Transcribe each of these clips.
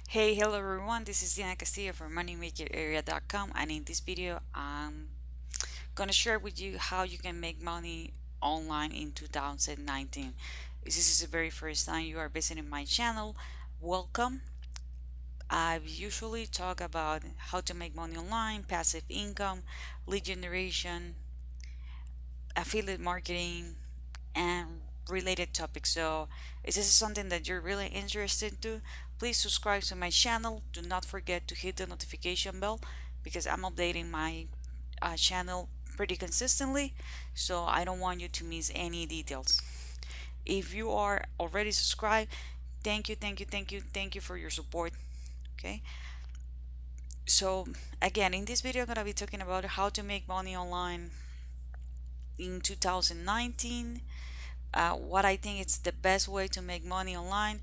Hey, hello everyone, this is Diana Castillo from moneymakerarea.com, and in this video I'm gonna share with you how you can make money online in 2019. If this is the very first time you are visiting my channel, welcome. I usually talk about how to make money online, passive income, lead generation, affiliate marketing, and related topics. So, if this is something that you're really interested to, please subscribe to my channel. Do not forget to hit the notification bell because I'm updating my channel pretty consistently. So, I don't want you to miss any details. If you are already subscribed, thank you for your support. Okay. So, again, in this video, I'm going to be talking about how to make money online in 2019, what I think is the best way to make money online,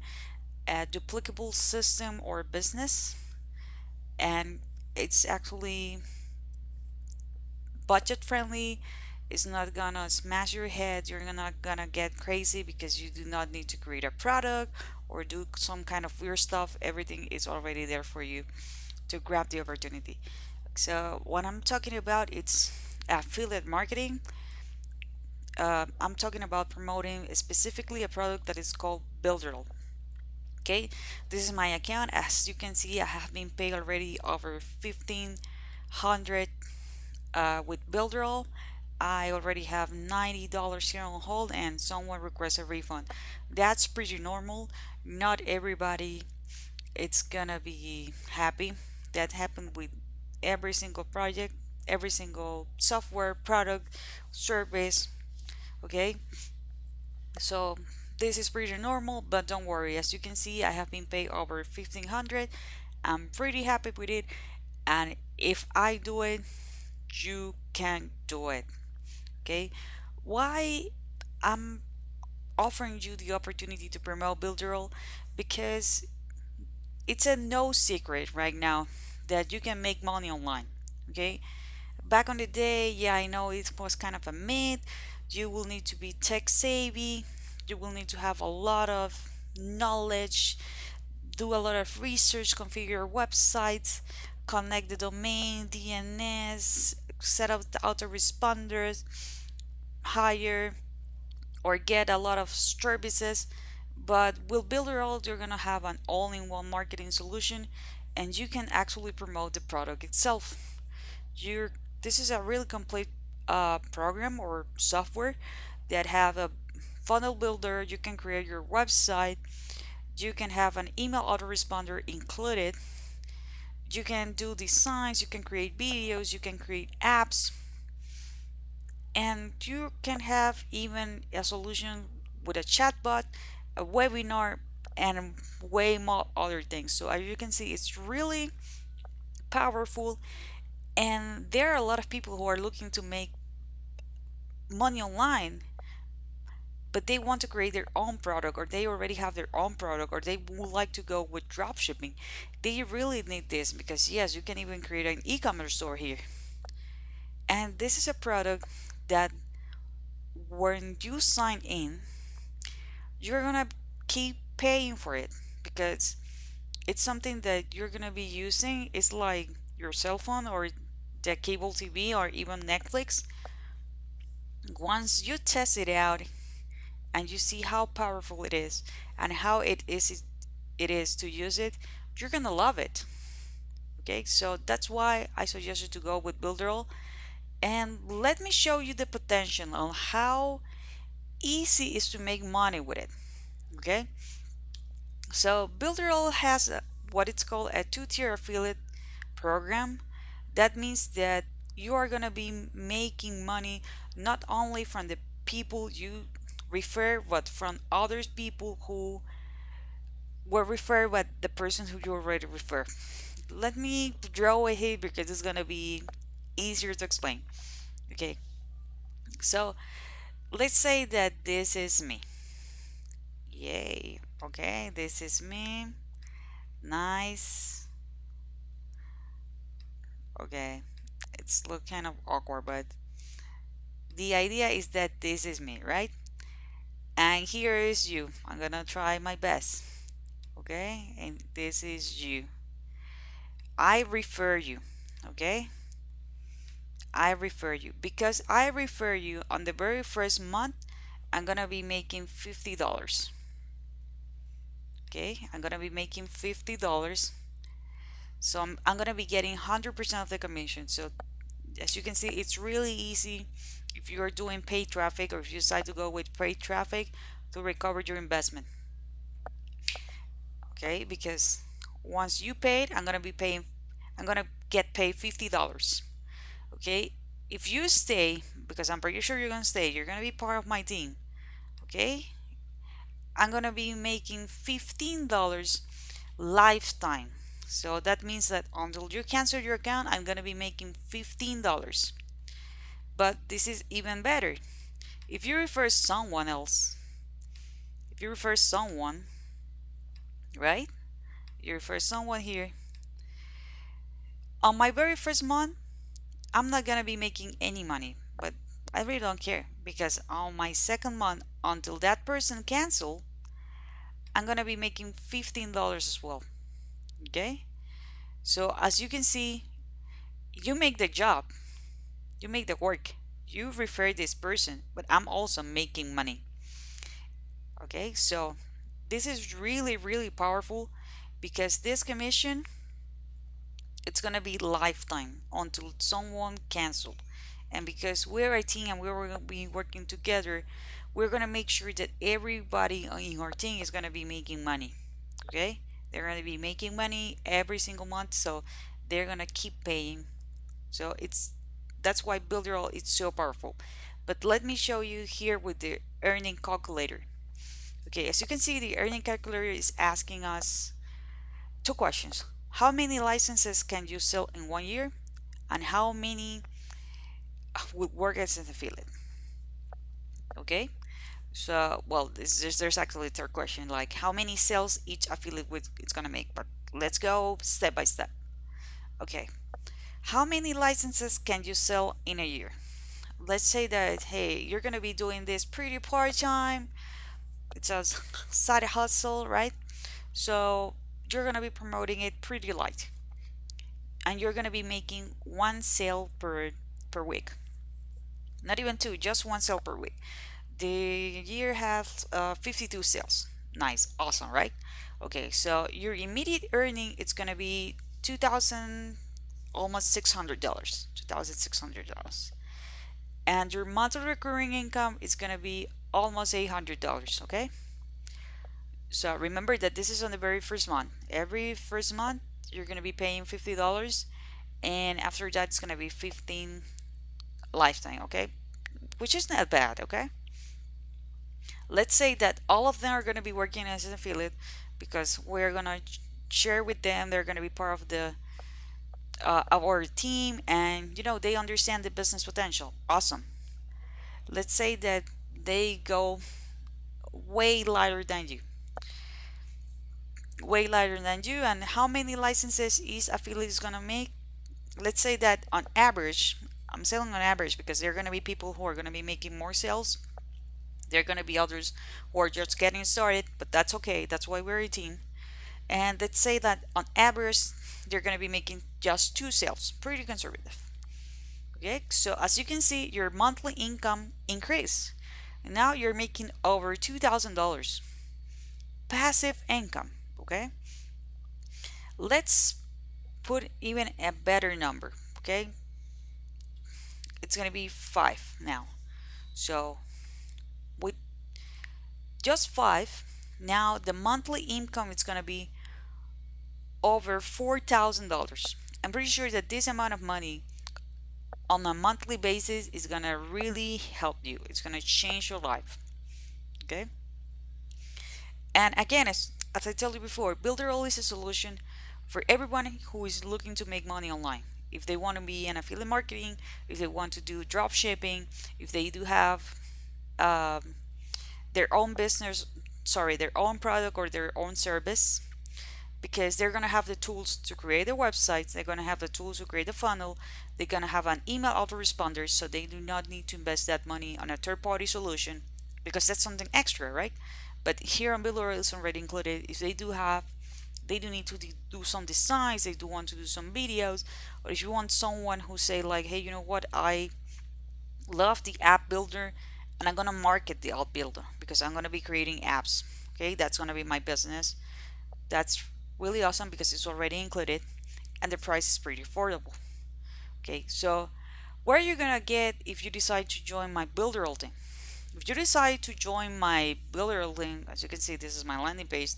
a duplicable system or business, and it's actually budget friendly. It's not gonna smash your head. You're not gonna get crazy because you do not need to create a product or do some kind of weird stuff. Everything is already there for you to grab the opportunity. So what I'm talking about, it's affiliate marketing. I'm talking about promoting specifically a product that is called Builderall. Okay, this is my account. As you can see, I have been paid already over 1500 with Builderall. I already have $90 here on hold and someone requests a refund. That's pretty normal. Not everybody it's gonna be happy. That happened with every single project, every single software product, service. Okay, so this is pretty normal, but don't worry. As you can see, I have been paid over 1500. I'm pretty happy with it, and if I do it, you can do it. Okay, why I'm offering you the opportunity to promote Builderall? Because it's a no secret right now that you can make money online. Okay, back on the day, yeah, I know it was kind of a myth. You will need to be tech savvy, you will need to have a lot of knowledge, do a lot of research, configure your website, connect the domain, DNS, set up the autoresponders, hire or get a lot of services. But with Builderall, you're gonna have an all-in-one marketing solution, and you can actually promote the product itself. You're This is a really complete program or software that have a funnel builder. You can create your website. You can have an email autoresponder included. You can do designs, you can create videos, you can create apps, and you can have even a solution with a chatbot, a webinar, and way more other things. So as you can see, it's really powerful, and there are a lot of people who are looking to make money online, but they want to create their own product, or they already have their own product, or they would like to go with drop shipping. They really need this because yes, you can even create an e-commerce store here. And this is a product that when you sign in, you're gonna keep paying for it because it's something that you're gonna be using. It's like your cell phone or the cable TV or even Netflix. Once you test it out and you see how powerful it is and how it is to use it, you're gonna love it. Okay, so that's why I suggest you to go with Builderall. And let me show you the potential on how easy it is to make money with it. Okay, so Builderall has what it's called a two-tier affiliate program. That means that you are gonna be making money not only from the people you refer, but from other people who were referred by the person who you already refer. Let me draw a here because it's gonna be easier to explain. Okay, so let's say that this is me. Yay. Okay, this is me. Nice. Okay, it's look kind of awkward, but the idea is that this is me, right? And here is you. I'm gonna try my best. Okay, and this is you. I refer you. Okay, I refer you because I refer you on the very first month. I'm gonna be making $50. Okay, I'm gonna be making $50. So I'm gonna be getting 100% of the commission. So as you can see, it's really easy if you're doing paid traffic or if you decide to go with paid traffic to recover your investment. Okay, because once you paid, I'm gonna get paid $50. Okay, if you stay, because I'm pretty sure you're gonna stay, you're gonna be part of my team. Okay, I'm gonna be making $15 lifetime. So that means that until you cancel your account, I'm gonna be making $15. But this is even better. If you refer someone else, if you refer someone, right? You refer someone here. On my very first month, I'm not gonna be making any money, but I really don't care because on my second month, until that person cancel, I'm gonna be making $15 as well. Okay? So as you can see, you make the job, you make the work, you refer this person, but I'm also making money. Okay, so this is really, really powerful because this commission it's gonna be lifetime until someone cancel. And because we're a team and we're gonna be working together, we're gonna make sure that everybody in our team is gonna be making money. Okay, they're gonna be making money every single month, so they're gonna keep paying. So that's why Builderall is so powerful. But let me show you here with the earning calculator. Okay, as you can see, the earning calculator is asking us two questions. How many licenses can you sell in 1 year? And how many would work as an affiliate? Okay, so well, there's actually a third question, like how many sales each affiliate would it's gonna make. But let's go step by step. Okay, how many licenses can you sell in a year? Let's say that hey, you're gonna be doing this pretty part time. It's a side hustle, right? So you're gonna be promoting it pretty light, and you're gonna be making one sale per week. Not even two, just one sale per week. The year has 52 sales. Nice, awesome, right? Okay, so your immediate earning it's gonna be 2,000, almost $600, $2,600, and your monthly recurring income is gonna be almost $800. Okay, so remember that this is on the very first month. Every first month you're gonna be paying $50, and after that it's gonna be 15 lifetime. Okay, which is not bad. Okay, let's say that all of them are going to be working as an affiliate because we're going to share with them, they're going to be part of the of our team, and they understand the business potential. Awesome. Let's say that they go way lighter than you, way lighter than you, and how many licenses each affiliate is going to make. Let's say that on average, I'm selling on average because there are going to be people who are going to be making more sales. There are going to be others who are just getting started, but that's okay. That's why we're a team. And let's say that on average, they're going to be making just two sales. Pretty conservative. Okay, so as you can see, your monthly income increased. And now you're making over $2,000 passive income. Okay, let's put even a better number. Okay, it's going to be 5 now. So with just 5, now the monthly income is going to be over $4,000. I'm pretty sure that this amount of money on a monthly basis is going to really help you. It's going to change your life. Okay, and again, as I told you before, Builderall is a solution for everyone who is looking to make money online. If they want to be in affiliate marketing, if they want to do drop shipping, if they do have um, their own business, sorry, their own product or their own service, because they're going to have the tools to create a website, they're going to have the tools to create a funnel, they're going to have an email autoresponder, so they do not need to invest that money on a third party solution because that's something extra, right? But here on Builderall is already included. If they do need to do some designs, they do want to do some videos, or if you want someone who say like, hey, you know what, I love the app builder and I'm gonna market the app builder because I'm gonna be creating apps. Okay, that's gonna be my business. That's really awesome because it's already included and the price is pretty affordable. Okay, so where you're gonna get if you decide to join my Builderall team. If you decide to join my Builderall link, as you can see, this is my landing page.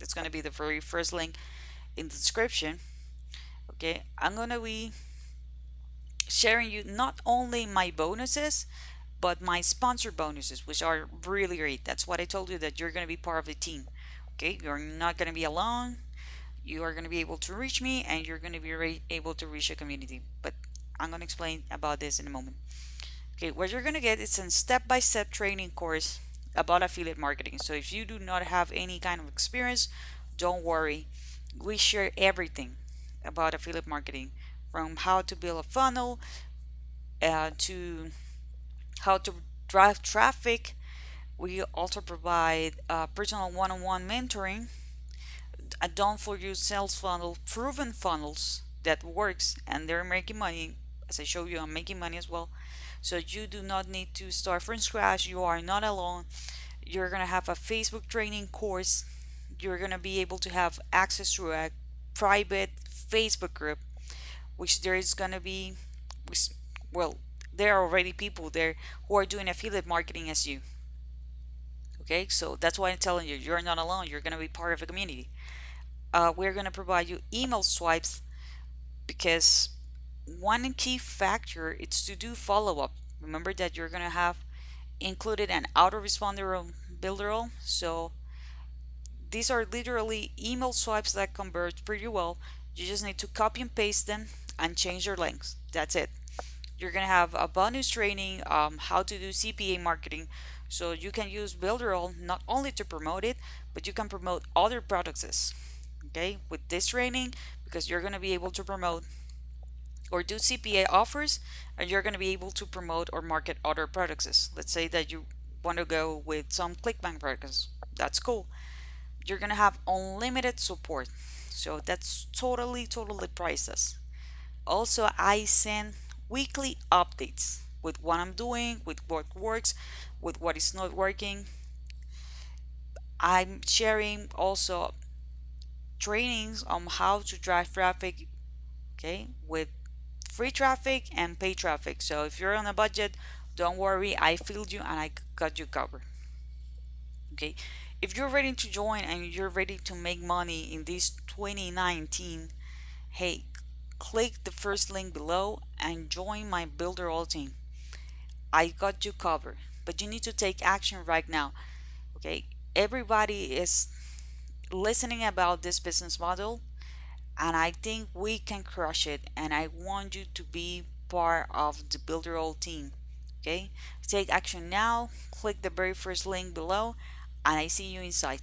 It's gonna be the very first link in the description. Okay, I'm gonna be sharing you not only my bonuses but my sponsor bonuses, which are really great. That's what I told you, that you're going to be part of the team. Okay, you're not going to be alone. You are going to be able to reach me and you're going to be able to reach a community. But I'm going to explain about this in a moment. Okay, what you're going to get is a step-by-step training course about affiliate marketing. So if you do not have any kind of experience, don't worry. We share everything about affiliate marketing, from how to build a funnel to how to drive traffic. We also provide personal one-on-one mentoring, a done for you sales funnel, proven funnels that works and they're making money. As I show you, I'm making money as well. So you do not need to start from scratch. You are not alone. You're gonna have a Facebook training course. You're gonna be able to have access to a private Facebook group, which there is gonna be, which, well, there are already people there who are doing affiliate marketing as you. Okay, so that's why I'm telling you, you're not alone. You're gonna be part of a community. We're gonna provide you email swipes because one key factor is to do follow up. Remember that you're gonna have included an autoresponder on Builderall. So these are literally email swipes that convert pretty well. You just need to copy and paste them and change your links. That's it. You're gonna have a bonus training, how to do CPA marketing. So you can use Builderall not only to promote it, but you can promote other products. Okay, with this training, because you're gonna be able to promote or do CPA offers, and you're gonna be able to promote or market other products. Let's say that you want to go with some clickbank products. That's cool. You're gonna have unlimited support. So that's totally priceless. Also, I send weekly updates with what I'm doing, with what works, with what is not working. I'm sharing also trainings on how to drive traffic, okay, with free traffic and paid traffic. So if you're on a budget, don't worry, I filled you and I got you covered. Okay, if you're ready to join and you're ready to make money in this 2019, hey, click the first link below and join my Builderall team. I got you covered, but you need to take action right now. Okay, everybody is listening about this business model, and I think we can crush it. And I want you to be part of the Builderall team. Okay, take action now. Click the very first link below, and I see you inside.